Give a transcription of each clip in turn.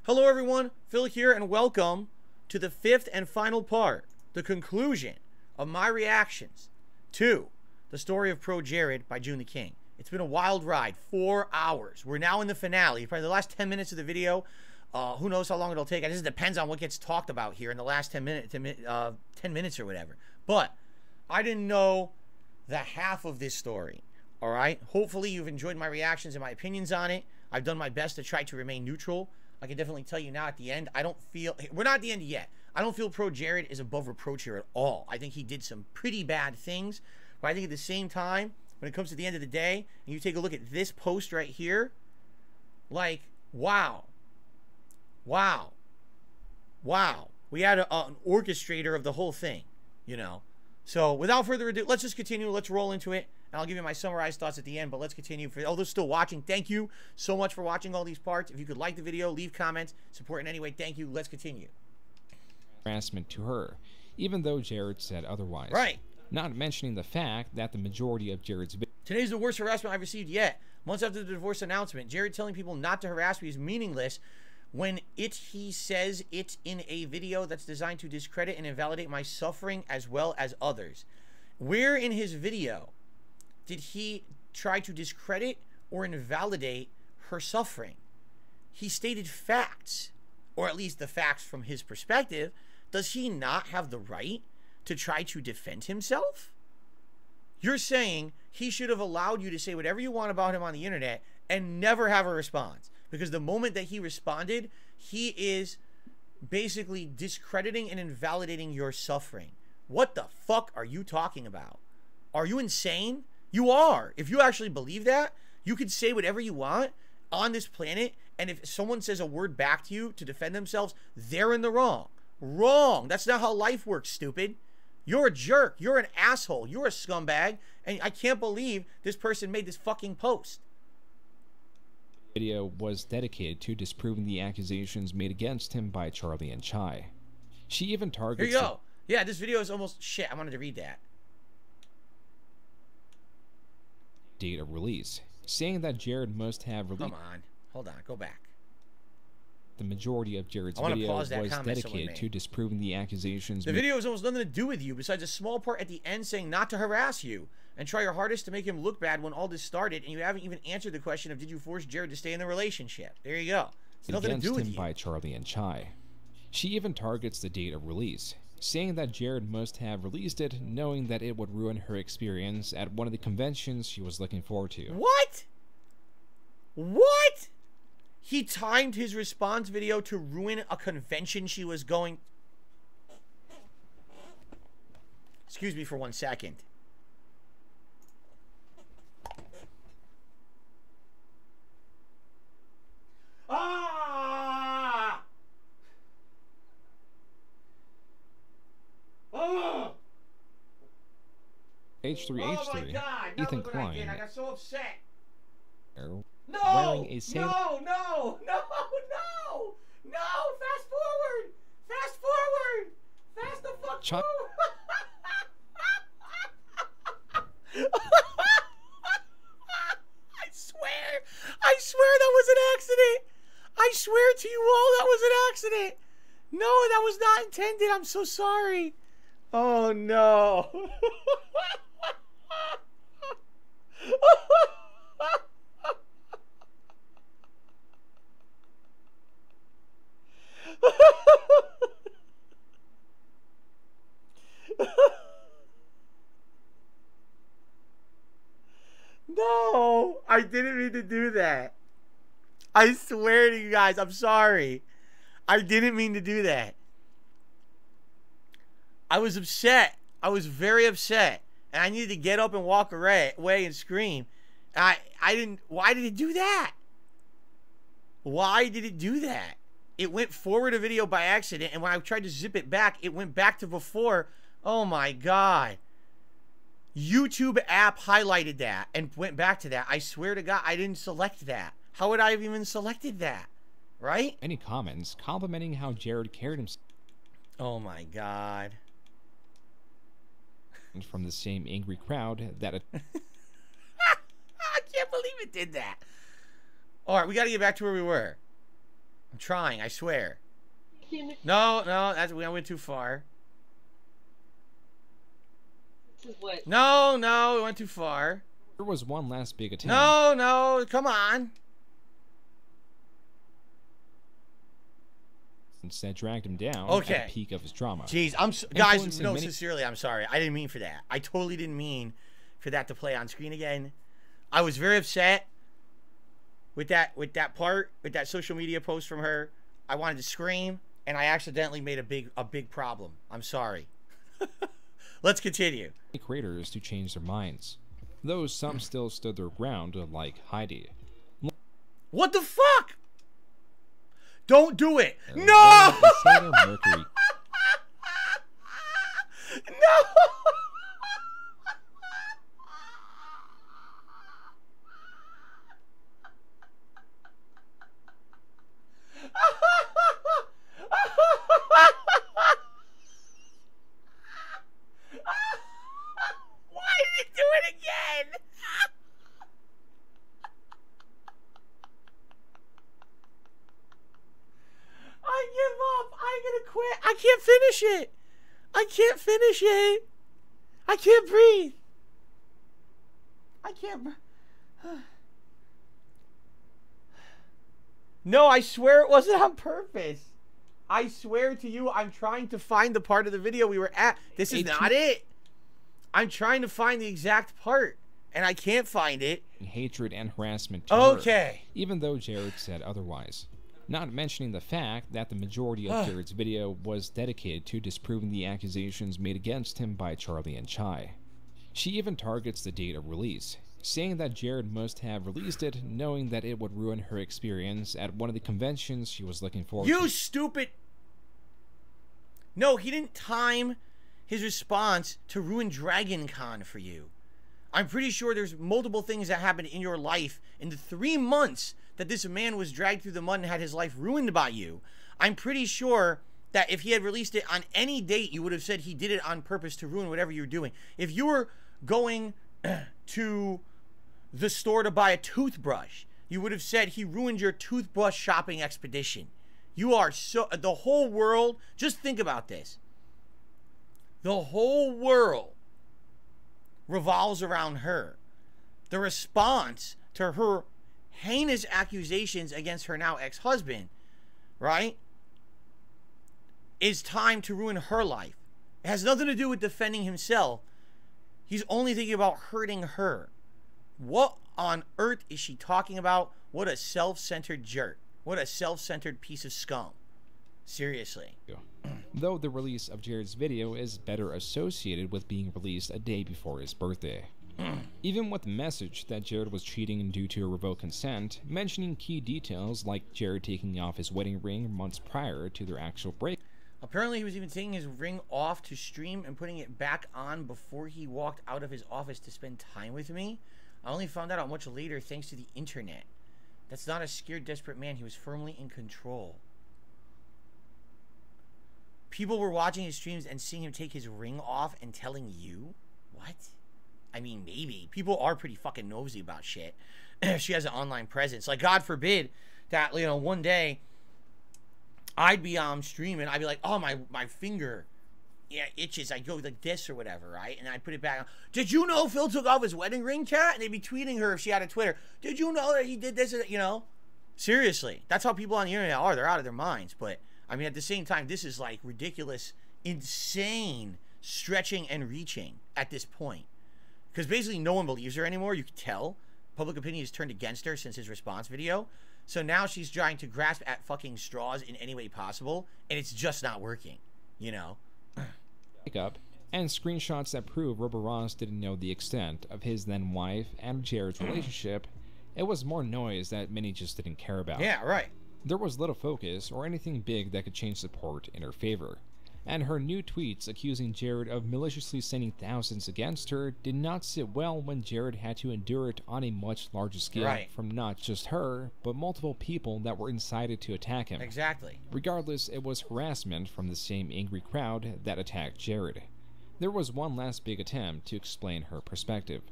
Hello everyone, Phil here, and welcome to the fifth and final part, the conclusion of my reactions to the story of ProJared by June the King. It's been a wild ride, 4 hours. We're now in the finale, probably the last 10 minutes of the video. Who knows how long it'll take. It just depends on what gets talked about here in the last 10 minutes or whatever. But I didn't know the half of this story, all right? Hopefully you've enjoyed my reactions and my opinions on it. I've done my best to try to remain neutral. I can definitely tell you now at the end, I don't feel, we're not at the end yet. I don't feel ProJared is above reproach here at all. I think he did some pretty bad things, but I think at the same time, when it comes to the end of the day, and you take a look at this post right here, like, wow. Wow. Wow. We had an orchestrator of the whole thing, you know. So without further ado, let's just continue. Let's roll into it. And I'll give you my summarized thoughts at the end, but let's continue. For all those still watching, thank you so much for watching all these parts. If you could like the video, leave comments, support in any way, thank you. Let's continue. Harassment to her, even though Jared said otherwise. Right. Not mentioning the fact that the majority of Jared's Today's the worst harassment I've received yet. Months after the divorce announcement, Jared telling people not to harass me is meaningless when he says it's in a video that's designed to discredit and invalidate my suffering as well as others. Where in his video did he try to discredit or invalidate her suffering? He stated facts, or at least the facts from his perspective. Does he not have the right to try to defend himself? You're saying he should have allowed you to say whatever you want about him on the internet and never have a response. Because the moment that he responded, he is basically discrediting and invalidating your suffering. What the fuck are you talking about? Are you insane? You are. If you actually believe that, you can say whatever you want on this planet, and if someone says a word back to you to defend themselves, they're in the wrong. Wrong. That's not how life works, stupid. You're a jerk. You're an asshole. You're a scumbag, and I can't believe this person made this fucking post. Video was dedicated to disproving the accusations made against him by Charlie and Chai. She even targets... Here you go. Yeah, this video is almost... Shit, I wanted to read that. Date of release, saying that Jared must have released... Come on. Hold on. Go back. The majority of Jared's video was dedicated to disproving the accusations... The video has almost nothing to do with you, besides a small part at the end saying not to harass you and try your hardest to make him look bad when all this started, and you haven't even answered the question of did you force Jared to stay in the relationship. There you go. It's nothing to do with you. By Charlie and Chai. She even targets the date of release, saying that Jared must have released it knowing that it would ruin her experience at one of the conventions she was looking forward to. What? What? He timed his response video to ruin a convention she was going... Excuse me for 1 second. Ah! Oh! H3H3, oh my God. Ethan Klein. I got so upset. No! No! No! No! No! Fast forward! Fast forward! Fast the fuck forward! I swear that was an accident! I swear to you all that was an accident! No, that was not intended. I'm so sorry. Oh no. No, I didn't mean to do that. I swear to you guys, I'm sorry. I didn't mean to do that. I was upset. I was very upset. And I needed to get up and walk away and scream. I didn't... Why did it do that? Why did it do that? It went forward a video by accident, and when I tried to zip it back, it went back to before. Oh my God. YouTube app highlighted that and went back to that. I swear to God, I didn't select that. How would I have even selected that? Right? Any comments complimenting how Jared carried himself. Oh my God. From the same angry crowd that... I can't believe it did that. All right, we got to get back to where we were. I'm trying, I swear. No, we went too far. This is what? No, we went too far. There was one last big attempt. No, come on. Instead, dragged him down at the peak of his drama. Jeez, guys, no, sincerely, I'm sorry. I didn't mean for that. I totally didn't mean for that to play on screen again. I was very upset with that social media post from her. I wanted to scream, and I accidentally made a big problem. I'm sorry. Let's continue. Creators to change their minds, though some still stood their ground, like Heidi. What the fuck? Don't do it. No! Mercury. No! Why did it do it again? I give up. I'm gonna quit. I can't finish it. I can't finish it. I can't breathe. I can't. No, I swear it wasn't on purpose. I swear to you, I'm trying to find the part of the video we were at. This is not it. I'm trying to find the exact part, and I can't find it. Hatred and harassment to her, even though Jared said otherwise. Not mentioning the fact that the majority of Jared's video was dedicated to disproving the accusations made against him by Charlie and Chai. She even targets the date of release, saying that Jared must have released it knowing that it would ruin her experience at one of the conventions she was looking forward to. You stupid! No, he didn't time his response to ruin Dragon Con for you. I'm pretty sure there's multiple things that happened in your life in the 3 months that this man was dragged through the mud and had his life ruined by you. I'm pretty sure that if he had released it on any date, you would have said he did it on purpose to ruin whatever you're doing. If you were going to the store to buy a toothbrush, you would have said he ruined your toothbrush shopping expedition. You are so... The whole world... Just think about this. The whole world revolves around her. The response to her heinous accusations against her now ex-husband, right, is time to ruin her life. It has nothing to do with defending himself. He's only thinking about hurting her. What on earth is she talking about? What a self-centered jerk. What a self-centered piece of scum. Seriously. Though the release of Jared's video is better associated with being released a day before his birthday. Even with the message that Jared was cheating due to revoked consent, mentioning key details like Jared taking off his wedding ring months prior to their actual break. Apparently he was even taking his ring off to stream and putting it back on before he walked out of his office to spend time with me. I only found that out much later thanks to the internet. That's not a scared, desperate man. He was firmly in control. People were watching his streams and seeing him take his ring off and telling you? What? I mean, maybe. People are pretty fucking nosy about shit. She has an online presence. Like, God forbid that, you know, one day I'd be streaming. I'd be like, oh, my finger, yeah, itches. I go like this or whatever, right? And I put it back on. Did you know Phil took off his wedding ring, chat? And they'd be tweeting her if she had a Twitter. Did you know that he did this? You know? Seriously. That's how people on the internet are. They're out of their minds. But, I mean, at the same time, this is like ridiculous, insane stretching and reaching at this point. Because basically no one believes her anymore. You can tell. Public opinion has turned against her since his response video. So now she's trying to grasp at fucking straws in any way possible. And it's just not working. You know? Up and screenshots that prove Rubber Ross didn't know the extent of his then wife and Jared's relationship. It was more noise that many just didn't care about. Yeah, right. There was little focus or anything big that could change support in her favor. And her new tweets accusing Jared of maliciously sending thousands against her did not sit well when Jared had to endure it on a much larger scale from not just her, but multiple people that were incited to attack him. Exactly. Regardless, it was harassment from the same angry crowd that attacked Jared. There was one last big attempt to explain her perspective.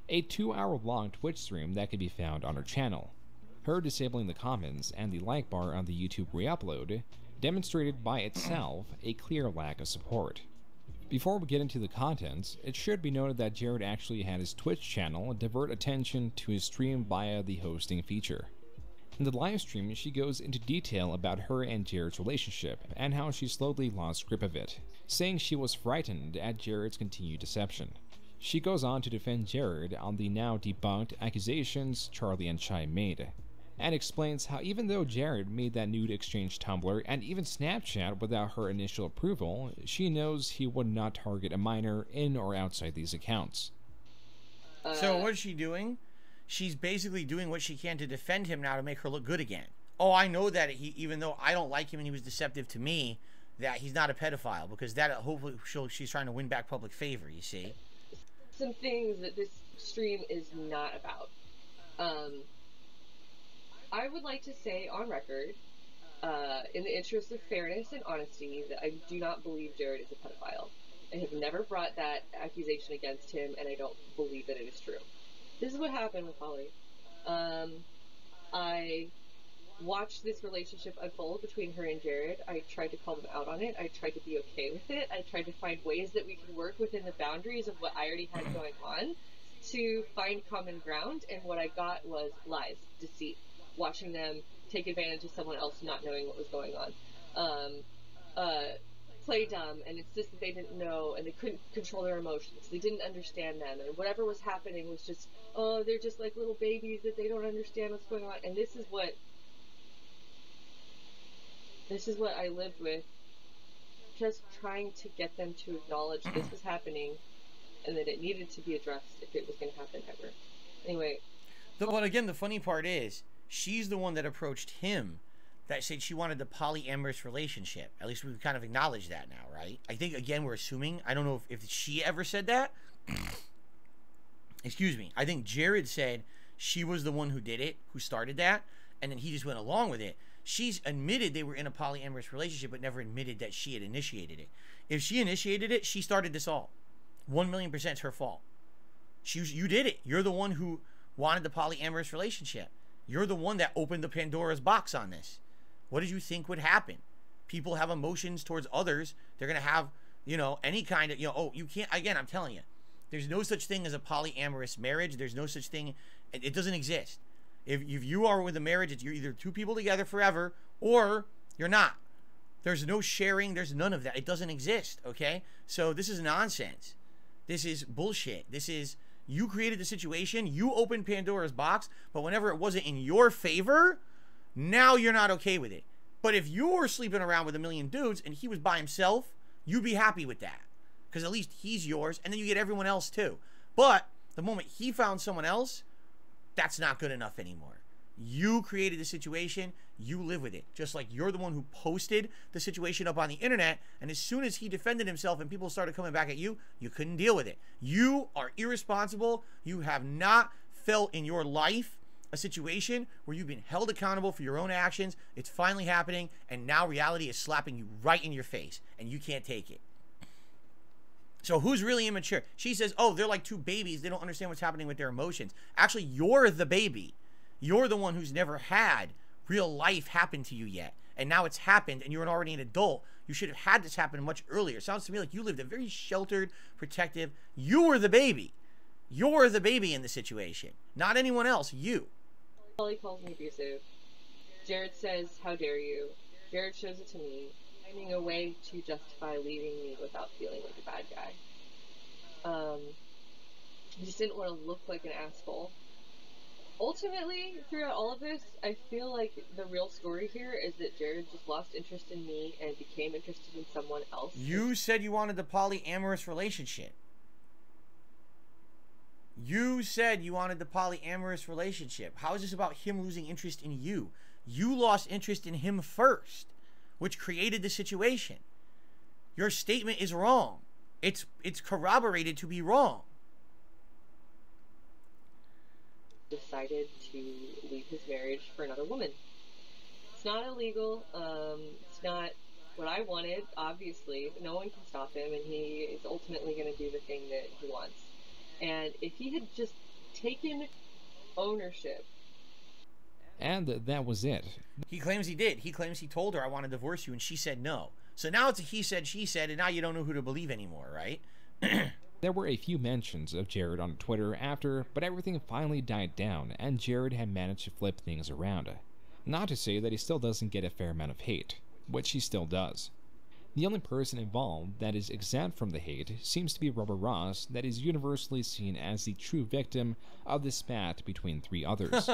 A 2-hour-long Twitch stream that could be found on her channel. Her disabling the comments and the like bar on the YouTube re-upload demonstrated by itself a clear lack of support. Before we get into the contents, it should be noted that Jared actually had his Twitch channel divert attention to his stream via the hosting feature. In the live stream, she goes into detail about her and Jared's relationship and how she slowly lost grip of it, saying she was frightened at Jared's continued deception. She goes on to defend Jared on the now debunked accusations Charlie and Chai made, and explains how even though Jared made that nude exchange Tumblr and even Snapchat without her initial approval, she knows he would not target a minor in or outside these accounts. So what is she doing? She's basically doing what she can to defend him now to make her look good again. Oh, I know that even though I don't like him and he was deceptive to me, that he's not a pedophile, because that hopefully she's trying to win back public favor, you see? Some things that this stream is not about. I would like to say on record, in the interest of fairness and honesty, that I do not believe Jared is a pedophile. I have never brought that accusation against him, and I don't believe that it is true. This is what happened with Holly. I watched this relationship unfold between her and Jared. I tried to call them out on it. I tried to be okay with it. I tried to find ways that we could work within the boundaries of what I already had going on to find common ground, and what I got was lies, deceit, watching them take advantage of someone else not knowing what was going on. Play dumb and insist that they didn't know and they couldn't control their emotions. They didn't understand them, and whatever was happening was just, oh, they're just like little babies that they don't understand what's going on. And this is what I lived with, just trying to get them to acknowledge this was happening and that it needed to be addressed if it was going to happen ever. Anyway. But again, the funny part is, she's the one that approached him that said she wanted the polyamorous relationship. At least we've kind of acknowledged that now, right? I think, again, we're assuming. I don't know if she ever said that. Excuse me. I think Jared said she was the one who did it, who started that, and then he just went along with it. She's admitted they were in a polyamorous relationship, but never admitted that she had initiated it. If she initiated it, she started this all. 1,000,000% it's her fault. You did it. You're the one who wanted the polyamorous relationship. You're the one that opened the Pandora's box on this. What did you think would happen? People have emotions towards others. They're going to have, any kind of, oh, you can't, again, I'm telling you, there's no such thing as a polyamorous marriage. There's no such thing. It doesn't exist. If you are with a marriage, you're either two people together forever or you're not. There's no sharing. There's none of that. It doesn't exist, okay? So this is nonsense. This is bullshit. This is, you created the situation. You opened Pandora's box, but whenever it wasn't in your favor, now you're not okay with it. But if you were sleeping around with 1,000,000 dudes and he was by himself, you'd be happy with that. Because at least he's yours, and then you get everyone else too. But the moment he found someone else, that's not good enough anymore. You created the situation, you live with it. Just like you're the one who posted the situation up on the internet, and as soon as he defended himself and people started coming back at you, you couldn't deal with it. You are irresponsible. You have not felt in your life a situation where you've been held accountable for your own actions. It's finally happening, and now reality is slapping you right in your face, and you can't take it. So who's really immature? She says, oh, they're like two babies. They don't understand what's happening with their emotions. Actually, you're the baby. You're the one who's never had real life happen to you yet. And now it's happened, and you're already an adult. You should have had this happen much earlier. It sounds to me like you lived a very sheltered, protective. You were the baby. You're the baby in the situation. Not anyone else. You. Holly calls me abusive. Jared says, how dare you? Jared shows it to me, finding a way to justify leaving me without feeling like a bad guy. He just didn't want to look like an asshole. Ultimately, throughout all of this, I feel like the real story here is that Jared just lost interest in me and became interested in someone else. You said you wanted the polyamorous relationship. You said you wanted the polyamorous relationship. How is this about him losing interest in you? You lost interest in him first, which created the situation. Your statement is wrong. It's corroborated to be wrong. Decided to leave his marriage for another woman. It's not illegal. It's not what I wanted, obviously. No one can stop him, and he is ultimately going to do the thing that he wants. And if he had just taken ownership And that was it. He claims he did. He claims he told her, I want to divorce you, and she said no. So now it's a he said, she said, and now you don't know who to believe anymore, right? There were a few mentions of Jared on Twitter after, but everything finally died down, and Jared had managed to flip things around. Not to say that he still doesn't get a fair amount of hate, which he still does. The only person involved that is exempt from the hate seems to be Robert Ross, that is universally seen as the true victim of the spat between three others.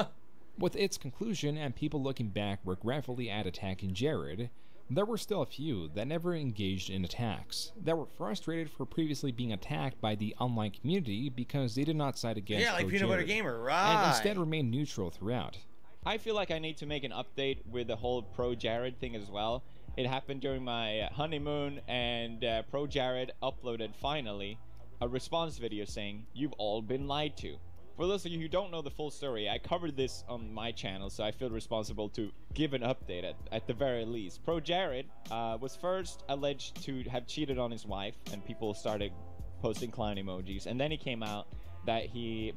With its conclusion and people looking back regretfully at attacking Jared, there were still a few that never engaged in attacks, that were frustrated for previously being attacked by the online community because they did not side against like Peanut Butter Gamer, right? And instead remained neutral throughout. I feel like I need to make an update with the whole ProJared thing as well. It happened during my honeymoon, and ProJared uploaded finally a response video saying, "You've all been lied to." For those of you who don't know the full story, I covered this on my channel, so I feel responsible to give an update at the very least. ProJared was first alleged to have cheated on his wife, and people started posting clown emojis, and then he came out that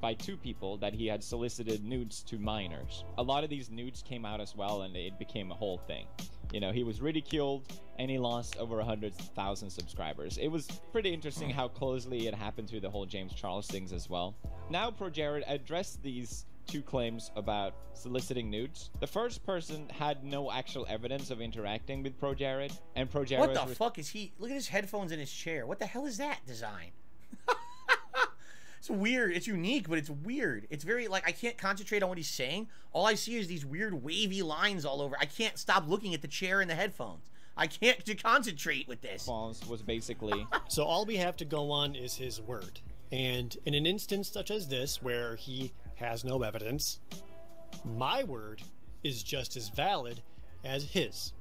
by two people, that he had solicited nudes to minors. A lot of these nudes came out as well, and it became a whole thing. You know, he was ridiculed, and he lost over 100,000 subscribers. It was pretty interesting how closely it happened to the whole James Charles things as well. Now ProJared addressed these two claims about soliciting nudes. The first person had no actual evidence of interacting with ProJared, and ProJared... What the fuck is he... Look at his headphones in his chair. What the hell is that design? It's weird. It's unique, but it's weird. It's very, like, I can't concentrate on what he's saying. All I see is these weird wavy lines all over. I can't stop looking at the chair and the headphones. I can't concentrate with this. Was basically... So all we have to go on is his word. And in an instance such as this, where he has no evidence, my word is just as valid as his.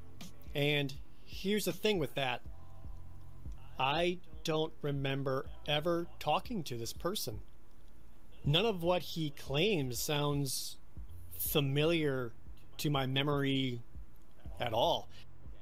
And here's the thing with that. I don't remember ever talking to this person. None of what he claims sounds familiar to my memory at all.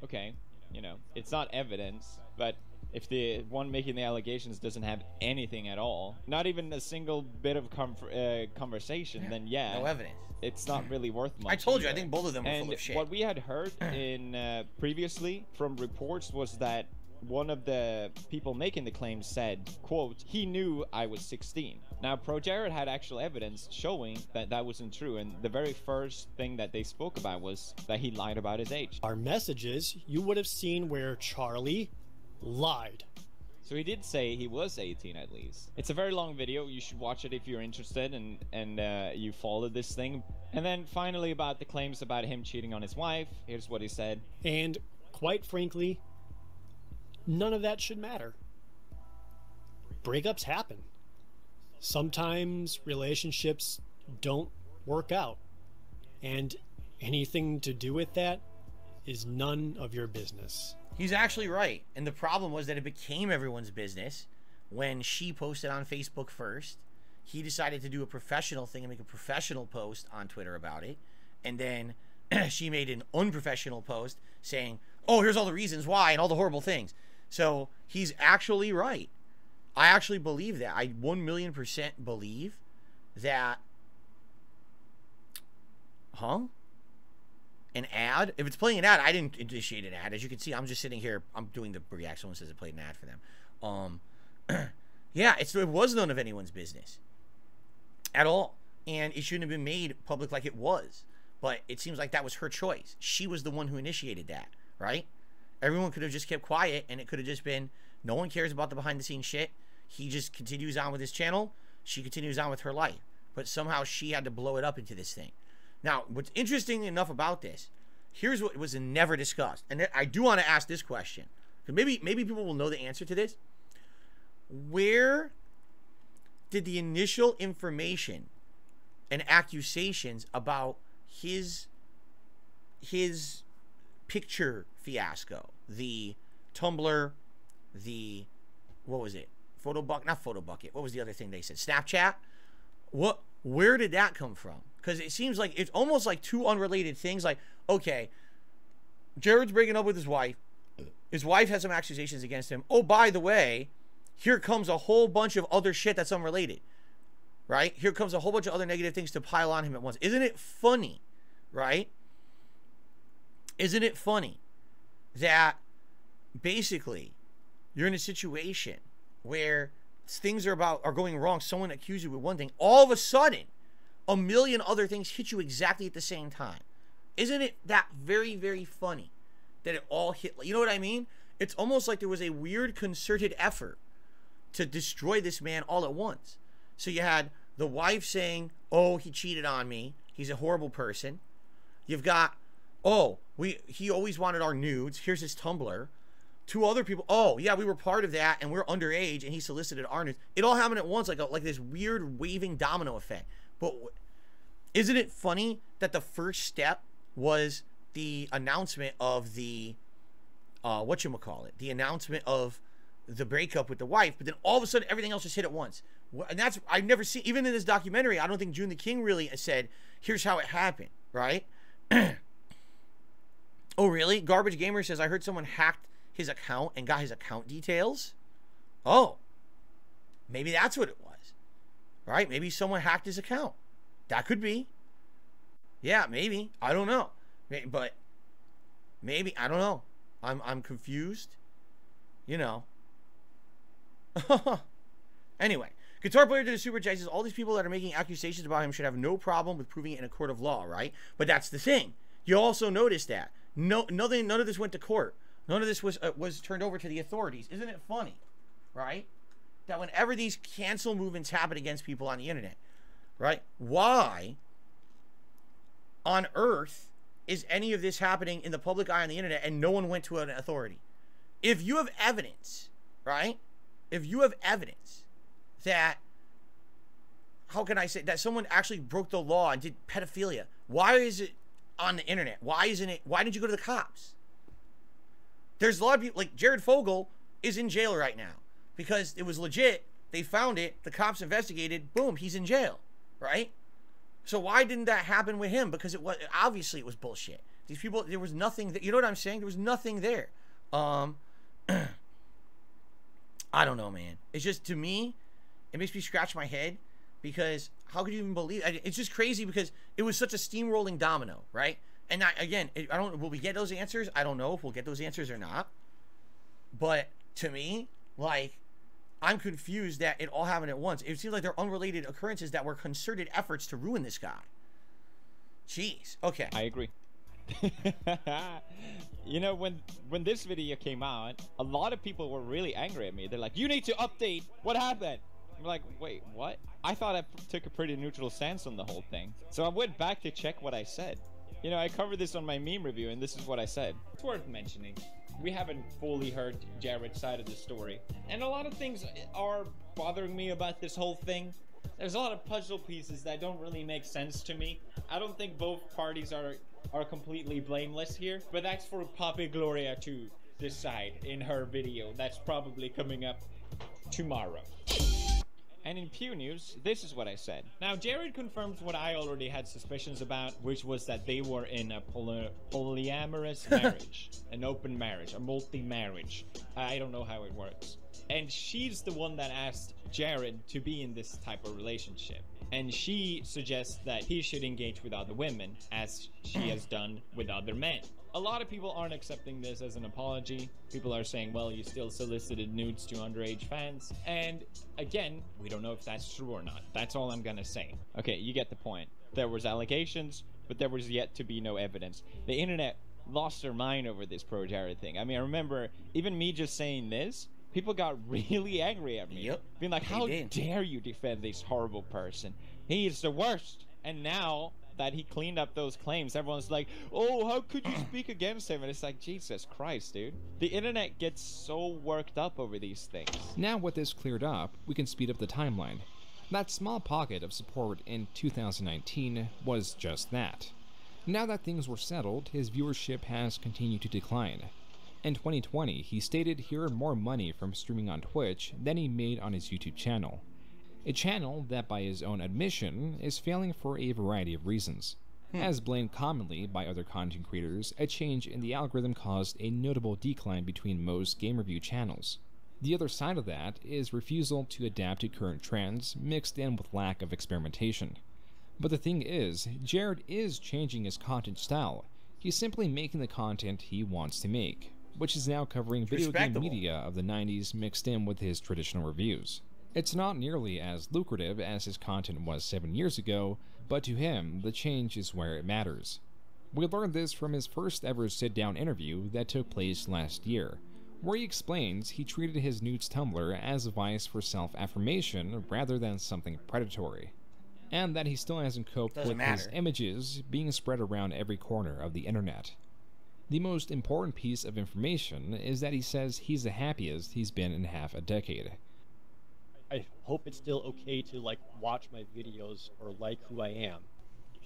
Okay, you know, it's not evidence, but if the one making the allegations doesn't have anything at all, not even a single bit of conversation, then yeah, no evidence. It's not really worth much. I told you, either. I think both of them were full of shit. What we had heard in previously from reports was that one of the people making the claims said, quote, "He knew I was 16. Now, ProJared had actual evidence showing that that wasn't true, and the very first thing that they spoke about was that he lied about his age. Our messages, you would have seen where Charlie lied. So he did say he was 18 at least. It's a very long video. You should watch it if you're interested and you follow this thing. And then finally about the claims about him cheating on his wife. Here's what he said. And quite frankly, none of that should matter. Breakups happen. Sometimes relationships don't work out. And anything to do with that is none of your business. He's actually right. And the problem was that it became everyone's business when she posted on Facebook first. He decided to do a professional thing and make a professional post on Twitter about it. And then she made an unprofessional post saying, oh, here's all the reasons why and all the horrible things. So he's actually right. I actually believe that. I 1,000,000% believe that. An ad? If it's playing an ad, I didn't initiate an ad. As you can see, I'm just sitting here. I'm doing the react. Someone says it played an ad for them. Yeah, it was none of anyone's business at all. And it shouldn't have been made public like it was. But it seems like that was her choice. She was the one who initiated that, right? Everyone could have just kept quiet, and it could have just been, no one cares about the behind-the-scenes shit. He just continues on with his channel. She continues on with her life. But somehow she had to blow it up into this thing. Now, what's interesting enough about this, here's what was never discussed. And I do want to ask this question. Because maybe people will know the answer to this. Where did the initial information and accusations about his picture fiasco, the Tumblr, the, what was it? Not photo bucket. What was the other thing they said? Snapchat? Where did that come from? Because it seems like it's almost like two unrelated things. Like, okay, Jared's breaking up with his wife. His wife has some accusations against him. Oh, by the way, here comes a whole bunch of other shit that's unrelated. Right? Here comes a whole bunch of other negative things to pile on him at once. Isn't it funny right? Isn't it funny that basically you're in a situation where things are going wrong, someone accused you with one thing, all of a sudden a million other things hit you exactly at the same time? Isn't it that very, very funny that it all hit? You know what I mean? It's almost like there was a weird concerted effort to destroy this man all at once. So you had the wife saying, oh, he cheated on me, he's a horrible person. You've got, oh, he always wanted our nudes, here's his Tumblr. Two other people, oh yeah, we were part of that and we're underage and he solicited our nudes. It all happened at once, like this weird waving domino effect. But isn't it funny that the first step was the announcement of the the announcement of the breakup with the wife, but then all of a sudden everything else just hit at once. And that's, I've never seen, even in this documentary, I don't think June the King really said, here's how it happened, right? Oh really? Garbage Gamer says, I heard someone hacked his account and got his account details. Oh, maybe that's what it was, right? Maybe someone hacked his account. That could be. Yeah, maybe. I don't know. But maybe, I don't know. I'm confused. You know. Anyway, Guitar Player did a super chat. Says all these people that are making accusations about him should have no problem with proving it in a court of law, right? But that's the thing. You also notice that none of this went to court. None of this was turned over to the authorities. Isn't it funny, right? That whenever these cancel movements happen against people on the internet, right? Why on earth is any of this happening in the public eye on the internet and no one went to an authority? If you have evidence, right? If you have evidence that, how can I say, that someone actually broke the law and did pedophilia, why is it on the internet? Why didn't you go to the cops? There's a lot of people, like Jared Fogle is in jail right now because it was legit. They found it. The cops investigated. Boom, he's in jail, right? So why didn't that happen with him? Because obviously it was bullshit. These people, there was nothing that, you know what I'm saying? There was nothing there. I don't know, man. It's just, to me, it makes me scratch my head because how could you even believe it? It's just crazy because it was such a steamrolling domino, right? And I don't, will we get those answers? I don't know if we'll get those answers or not. But to me, like, I'm confused that it all happened at once. It seems like they're unrelated occurrences that were concerted efforts to ruin this guy. Jeez. Okay. I agree. You know, when this video came out, a lot of people were really angry at me. They're like, you need to update. What happened? I'm like, wait, what? I thought I took a pretty neutral stance on the whole thing. So I went back to check what I said. You know, I covered this on my meme review, and this is what I said. It's worth mentioning. We haven't fully heard Jared's side of the story. And a lot of things are bothering me about this whole thing. There's a lot of puzzle pieces that don't really make sense to me. I don't think both parties are completely blameless here. But that's for Poppy Gloria to decide in her video. That's probably coming up tomorrow. And in Pew News, this is what I said. Now, Jared confirms what I already had suspicions about, which was that they were in a polyamorous marriage, an open marriage, a multi-marriage. I don't know how it works. And she's the one that asked Jared to be in this type of relationship. And she suggests that he should engage with other women, as she has done with other men. A lot of people aren't accepting this as an apology. People are saying, well, you still solicited nudes to underage fans. And again, we don't know if that's true or not. That's all I'm gonna say. Okay, you get the point. There was allegations, but there was yet to be no evidence. The internet lost their mind over this ProJared thing. I mean, I remember even me just saying this, people got really angry at me. Yep. Being like, how dare you defend this horrible person? He is the worst. And now that he cleaned up those claims, everyone's like, oh, how could you speak against him? And it's like, Jesus Christ, dude. The internet gets so worked up over these things. Now with this cleared up, we can speed up the timeline. That small pocket of support in 2019 was just that. Now that things were settled, his viewership has continued to decline. In 2020, he stated he earned more money from streaming on Twitch than he made on his YouTube channel. A channel that, by his own admission, is failing for a variety of reasons. As blamed commonly by other content creators, a change in the algorithm caused a notable decline between most game review channels. The other side of that is refusal to adapt to current trends, mixed in with lack of experimentation. But the thing is, Jared is changing his content style. He's simply making the content he wants to make, which is now covering video game media of the 90s mixed in with his traditional reviews. It's not nearly as lucrative as his content was 7 years ago, but to him, the change is where it matters. We learned this from his first ever sit-down interview that took place last year, where he explains he treated his nudes Tumblr as a vice for self-affirmation rather than something predatory, and that he still hasn't coped with his images being spread around every corner of the internet. The most important piece of information is that he says he's the happiest he's been in half a decade. I hope it's still okay to watch my videos or like who I am.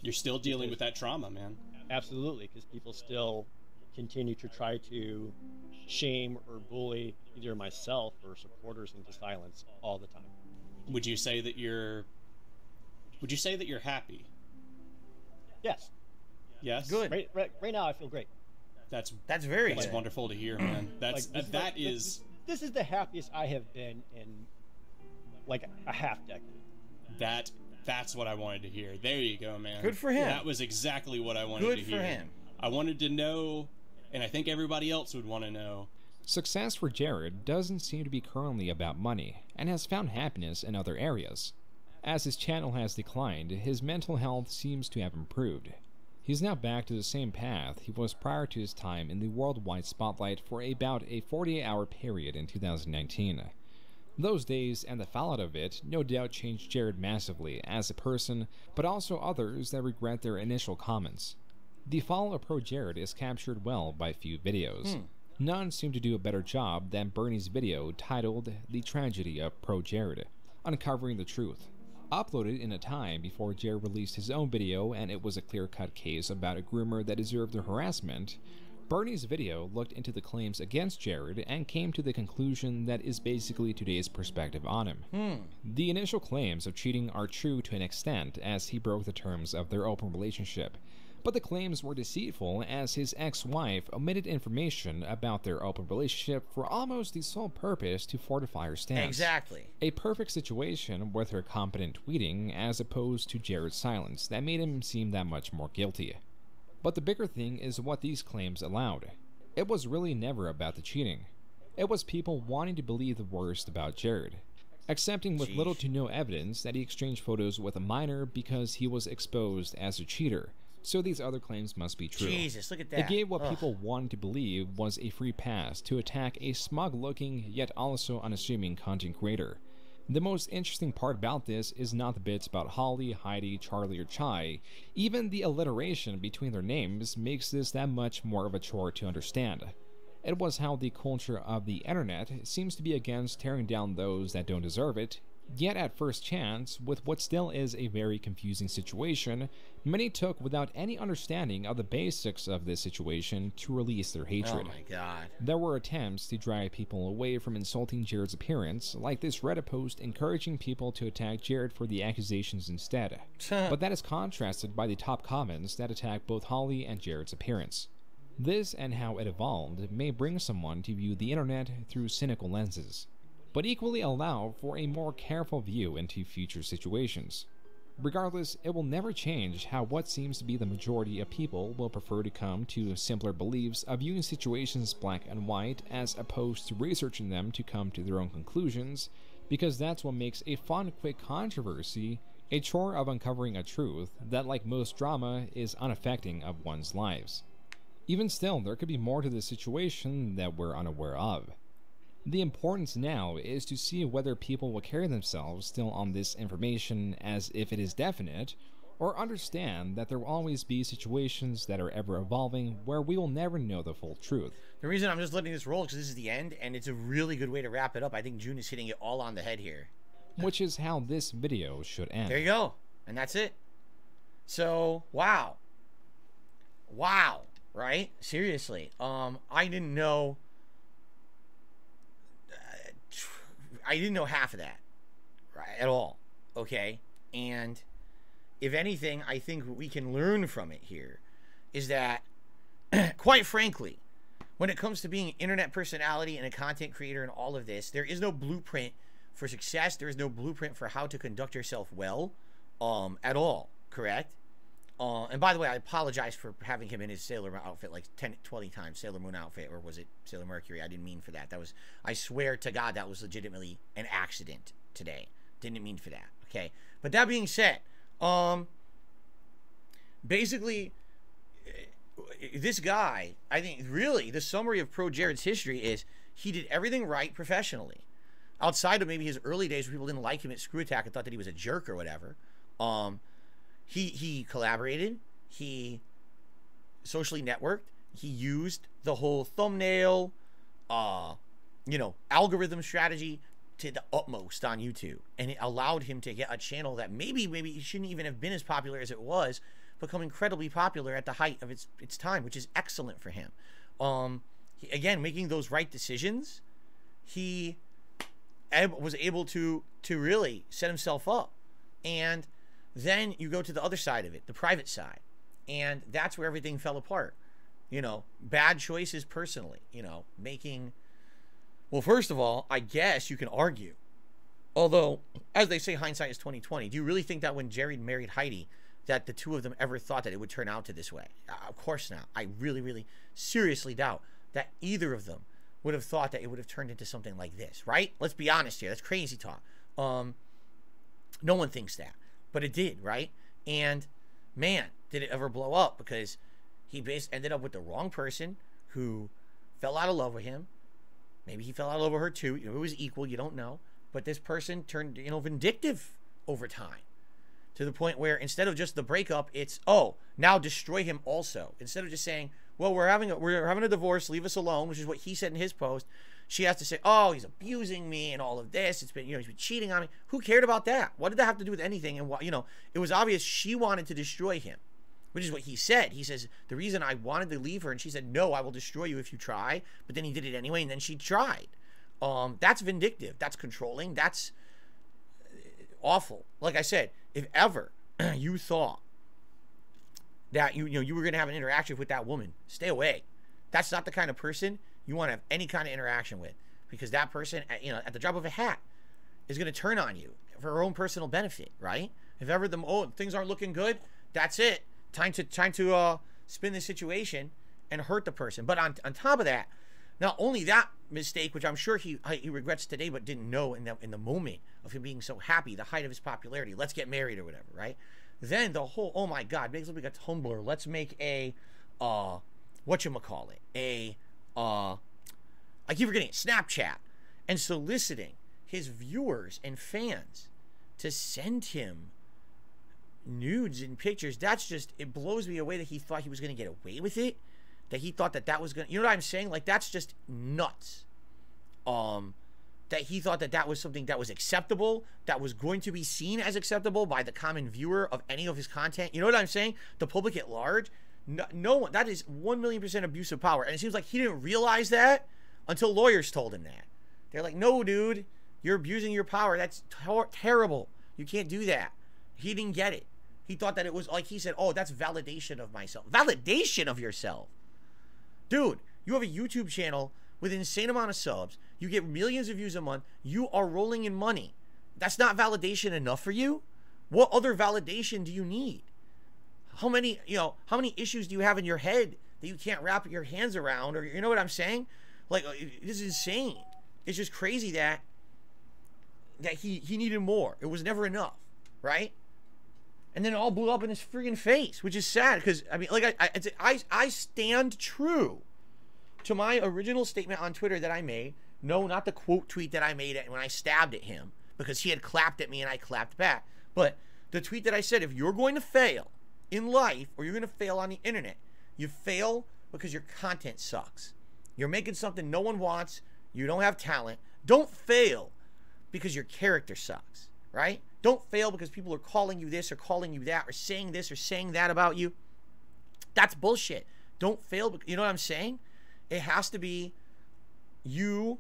You're still dealing with that trauma, man. Absolutely, because people still continue to try to shame or bully either myself or supporters into silence all the time. Would you say that you're happy? Yes. Yes. Good. Right now I feel great. That's very good. wonderful to hear, man. This is the happiest I have been in a half decade. That's what I wanted to hear. There you go, man. Good for him. That was exactly what I wanted to hear. Good for him. I wanted to know, and I think everybody else would want to know. Success for Jared doesn't seem to be currently about money, and has found happiness in other areas. As his channel has declined, his mental health seems to have improved. He's now back to the same path he was prior to his time in the worldwide spotlight for about a 48-hour period in 2019. Those days and the fallout of it no doubt changed Jared massively as a person, but also others that regret their initial comments. The fall of ProJared is captured well by few videos. None seem to do a better job than Bernie's video titled The Tragedy of ProJared, uncovering the truth. Uploaded in a time before Jared released his own video and it was a clear-cut case about a groomer that deserved the harassment, Bernie's video looked into the claims against Jared and came to the conclusion that is basically today's perspective on him. The initial claims of cheating are true to an extent as he broke the terms of their open relationship, but the claims were deceitful as his ex-wife omitted information about their open relationship for almost the sole purpose to fortify her stance. Exactly. A perfect situation with her competent tweeting as opposed to Jared's silence that made him seem that much more guilty. But the bigger thing is what these claims allowed. It was really never about the cheating. It was people wanting to believe the worst about Jared, accepting with little to no evidence that he exchanged photos with a minor because he was exposed as a cheater, so these other claims must be true. Jesus, look at that. It gave what people wanted to believe was a free pass to attack a smug-looking yet also unassuming content creator. The most interesting part about this is not the bits about Holly, Heidi, Charlie, or Chai. Even the alliteration between their names makes this that much more of a chore to understand. It was how the culture of the internet seems to be against tearing down those that don't deserve it, yet at first chance, with what still is a very confusing situation, many took without any understanding of the basics of this situation to release their hatred. Oh my god. There were attempts to drive people away from insulting Jared's appearance, like this Reddit post encouraging people to attack Jared for the accusations instead. But that is contrasted by the top comments that attack both Holly and Jared's appearance. This and how it evolved may bring someone to view the internet through cynical lenses, but equally allow for a more careful view into future situations. Regardless, it will never change how what seems to be the majority of people will prefer to come to simpler beliefs of viewing situations black and white as opposed to researching them to come to their own conclusions, because that's what makes a fun, quick controversy a chore of uncovering a truth that, like most drama, is unaffecting of one's lives. Even still, there could be more to this situation that we're unaware of. The importance now is to see whether people will carry themselves still on this information as if it is definite, or understand that there will always be situations that are ever evolving where we will never know the full truth. The reason I'm just letting this roll is because this is the end, and it's a really good way to wrap it up. I think June is hitting it all on the head here. Which is how this video should end. There you go. And that's it. So, wow. Wow. Right? Seriously. I didn't know... I didn't know half of that, right, at all, okay? And if anything, I think what we can learn from it here is that, quite frankly, when it comes to being an internet personality and a content creator and all of this, there is no blueprint for success. There is no blueprint for how to conduct yourself well, at all. correct? And by the way, I apologize for having him in his Sailor Moon outfit like 10, 20 times. Sailor Moon outfit, or was it Sailor Mercury? I didn't mean for that. That was, I swear to God, that was legitimately an accident today. Didn't mean for that, okay? But that being said, basically, this guy, I think, really, the summary of ProJared's history is he did everything right professionally. Outside of maybe his early days where people didn't like him at Screw Attack and thought that he was a jerk or whatever. He collaborated, he socially networked, he used the whole thumbnail, algorithm strategy to the utmost on YouTube. And it allowed him to get a channel that maybe it shouldn't even have been as popular as it was, become incredibly popular at the height of its time, which is excellent for him. Again, making those right decisions, he was able to really set himself up. And then you go to the other side of it, the private side. And that's where everything fell apart. Bad choices personally, making... Well, first of all, I guess you can argue. Although, as they say, hindsight is 20/20. Do you really think that when Jared married Heidi, that the two of them ever thought that it would turn out to this way? Of course not. I really, really seriously doubt that either of them would have thought that it would have turned into something like this, right? Let's be honest here. That's crazy talk. No one thinks that. But it did, right? And, man, did it ever blow up, because he ended up with the wrong person who fell out of love with him. Maybe he fell out of love with her too. It was equal. You don't know. But this person turned, vindictive over time, to the point where instead of just the breakup, it's, oh, now destroy him also. Instead of just saying, well, we're having a divorce, leave us alone, which is what he said in his post. She has to say, oh, he's abusing me and all of this. It's been, he's been cheating on me. Who cared about that? What did that have to do with anything? And it was obvious she wanted to destroy him, which is what he said. He says, the reason I wanted to leave her, and she said, no, I will destroy you if you try. But then he did it anyway, and then she tried. That's vindictive. That's controlling. That's awful. Like I said, if ever you thought that you were going to have an interaction with that woman, stay away. That's not the kind of person you want to have any kind of interaction with, because that person, at the drop of a hat, is going to turn on you for her own personal benefit, right? If ever things aren't looking good, that's it. Time to spin the situation and hurt the person. But on top of that, not only that mistake, which I'm sure he regrets today, but didn't know in the moment of him being so happy, the height of his popularity, let's get married or whatever, right? Then the whole, oh my God, let's make a Tumblr, let's make a whatchamacallit, I keep forgetting it, Snapchat, and soliciting his viewers and fans to send him nudes and pictures. That's just, it blows me away that he thought he was going to get away with it, that he thought that was going to, you know what I'm saying? Like, that's just nuts. That he thought that was something that was acceptable, that was going to be seen as acceptable by the common viewer of any of his content. You know what I'm saying? The public at large. No one, that is 1,000,000% abuse of power. And it seems like he didn't realize that until lawyers told him that. They're like, no, dude, you're abusing your power. That's terrible. You can't do that. He didn't get it. He thought that it was, like he said, oh, that's validation of myself. Validation of yourself? Dude, you have a YouTube channel with an insane amount of subs. You get millions of views a month. You are rolling in money. That's not validation enough for you? What other validation do you need? How many issues do you have in your head that you can't wrap your hands around? Or, you know what I'm saying? Like, this is insane. It's just crazy that he needed more. It was never enough, right? And then it all blew up in his freaking face, which is sad, because, I mean, like, I stand true to my original statement on Twitter that I made. No, not the quote tweet that I made when I stabbed at him, because he had clapped at me and I clapped back. But the tweet that I said, if you're going to fail in life, or you're going to fail on the internet, you fail because your content sucks. You're making something no one wants. You don't have talent. Don't fail because your character sucks, right? Don't fail because people are calling you this or calling you that or saying this or saying that about you. That's bullshit. Don't fail. You know what I'm saying? It has to be you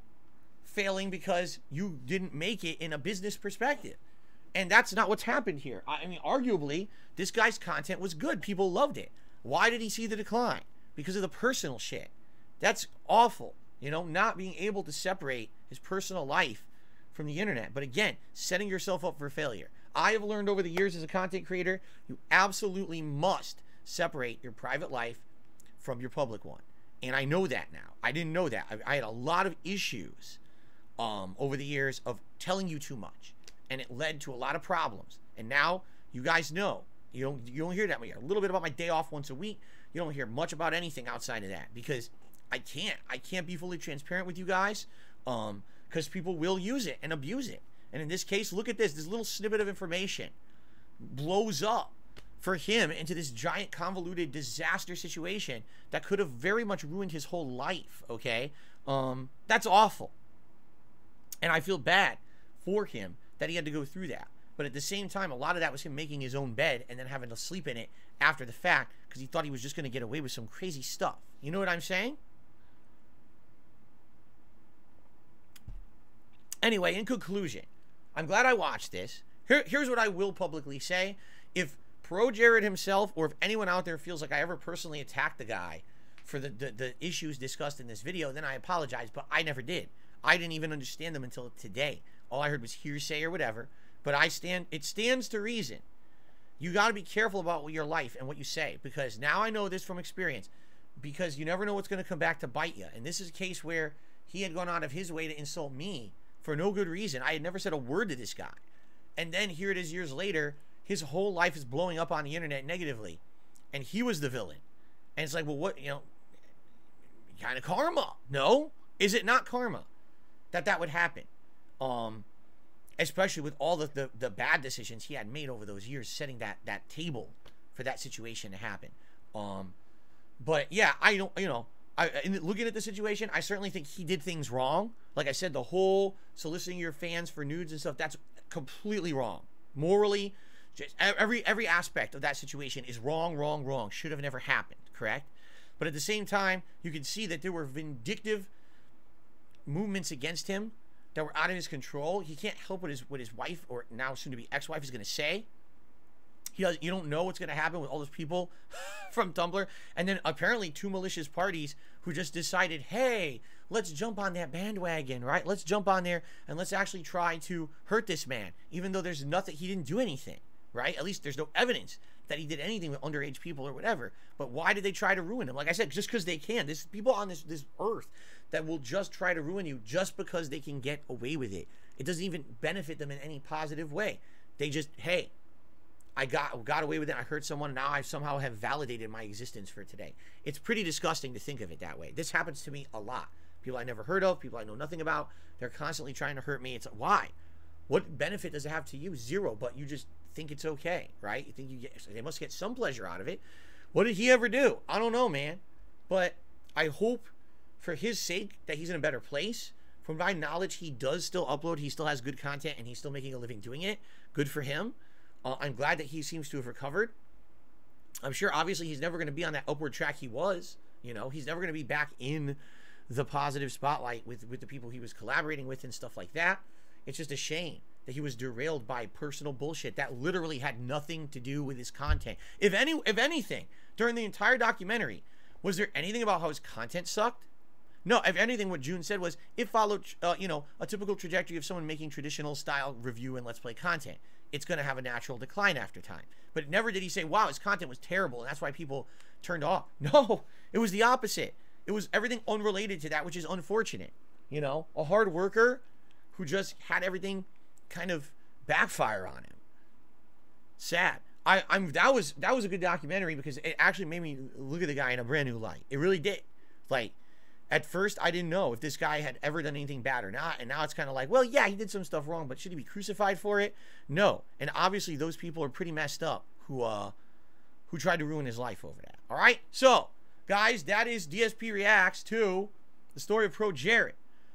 failing because you didn't make it in a business perspective. And that's not what's happened here. I mean, arguably, this guy's content was good. People loved it. Why did he see the decline? Because of the personal shit. That's awful. Not being able to separate his personal life from the internet. But again, setting yourself up for failure. I have learned over the years as a content creator, you absolutely must separate your private life from your public one. And I know that now. I didn't know that. I had a lot of issues over the years of telling you too much, and it led to a lot of problems. And now you guys know. You don't hear that. A little bit about my day off once a week. You don't hear much about anything outside of that, because I can't be fully transparent with you guys, because people will use it and abuse it. And in this case, look at this little snippet of information blows up for him into this giant convoluted disaster situation that could have very much ruined his whole life. Okay, that's awful, and I feel bad for him that he had to go through that. But at the same time, a lot of that was him making his own bed and then having to sleep in it after the fact, because he thought he was just going to get away with some crazy stuff. You know what I'm saying? Anyway, in conclusion, I'm glad I watched this. Here's what I will publicly say. If ProJared himself, or if anyone out there feels like I ever personally attacked the guy for the issues discussed in this video, then I apologize, but I never did. I didn't even understand them until today. All I heard was hearsay or whatever. But it stands to reason. You got to be careful about your life and what you say, because now I know this from experience, because you never know what's going to come back to bite you. And this is a case where he had gone out of his way to insult me for no good reason. I had never said a word to this guy. And then here it is years later, his whole life is blowing up on the internet negatively, and he was the villain. And it's like, well, what, kind of karma. No? Is it not karma that would happen? Especially with all the bad decisions he had made over those years, setting that table for that situation to happen. But yeah, in looking at the situation, I certainly think he did things wrong. Like I said, the whole soliciting your fans for nudes and stuff, that's completely wrong. Morally, just every aspect of that situation is wrong. Should have never happened, correct? But at the same time, you can see that there were vindictive movements against him that were out of his control. He can't help what his wife, or now soon to be ex-wife, is going to say. You don't know what's going to happen with all those people from Tumblr. And then apparently 2 malicious parties who just decided, hey, let's jump on that bandwagon, right? Let's jump on there and let's actually try to hurt this man, even though there's nothing, he didn't do anything, right? At least there's no evidence that he did anything with underage people or whatever. But why did they try to ruin him? Like I said, just because they can. There's people on this earth that will just try to ruin you just because they can get away with it. It doesn't even benefit them in any positive way. They just, hey, I got away with it. I hurt someone. Now I somehow have validated my existence for today. It's pretty disgusting to think of it that way. This happens to me a lot. People I never heard of, people I know nothing about. They're constantly trying to hurt me. It's like, why? What benefit does it have to you? Zero. But you just think it's okay, right? You think they must get some pleasure out of it. What did he ever do? I don't know, man. But I hope for his sake that he's in a better place. From my knowledge, he does still upload. He still has good content, and he's still making a living doing it. Good for him. I'm glad that he seems to have recovered. I'm sure, obviously, he's never going to be on that upward track he was. He's never going to be back in the positive spotlight with the people he was collaborating with and stuff like that. It's just a shame that he was derailed by personal bullshit that literally had nothing to do with his content. If anything, during the entire documentary, was there anything about how his content sucked? No, if anything, what June said was it followed, a typical trajectory of someone making traditional style review and Let's Play content. It's going to have a natural decline after time. But never did he say, wow, his content was terrible, and that's why people turned off. No, it was the opposite. It was everything unrelated to that, which is unfortunate. A hard worker who just had everything kind of backfire on him. Sad. That was a good documentary because it actually made me look at the guy in a brand new light. It really did. Like, at first, I didn't know if this guy had ever done anything bad or not. And now it's kind of like, well, yeah, he did some stuff wrong, but should he be crucified for it? No. And obviously, those people are pretty messed up who tried to ruin his life over that. All right? So, guys, that is DSP Reacts to the story of ProJared.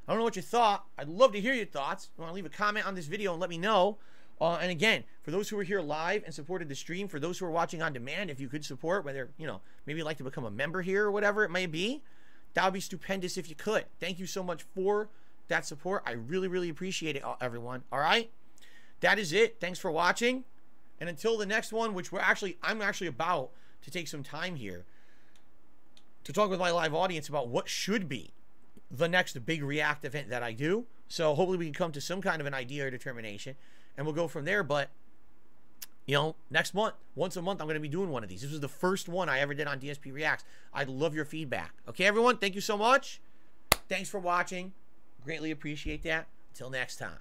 I don't know what you thought. I'd love to hear your thoughts. You want to leave a comment on this video and let me know. And again, for those who are here live and supported the stream, for those who are watching on demand, if you could support, whether, maybe you'd like to become a member here or whatever it may be, that would be stupendous if you could. Thank you so much for that support. I really, really appreciate it, everyone. All right? That is it. Thanks for watching. And until the next one, which I'm actually about to take some time here to talk with my live audience about what should be the next big React event that I do. So hopefully we can come to some kind of an idea or determination, and we'll go from there. But You know, next month, once a month, I'm going to be doing one of these. This was the first one I ever did on DSP Reacts. I'd love your feedback. Okay, everyone, thank you so much. Thanks for watching. Greatly appreciate that. Until next time.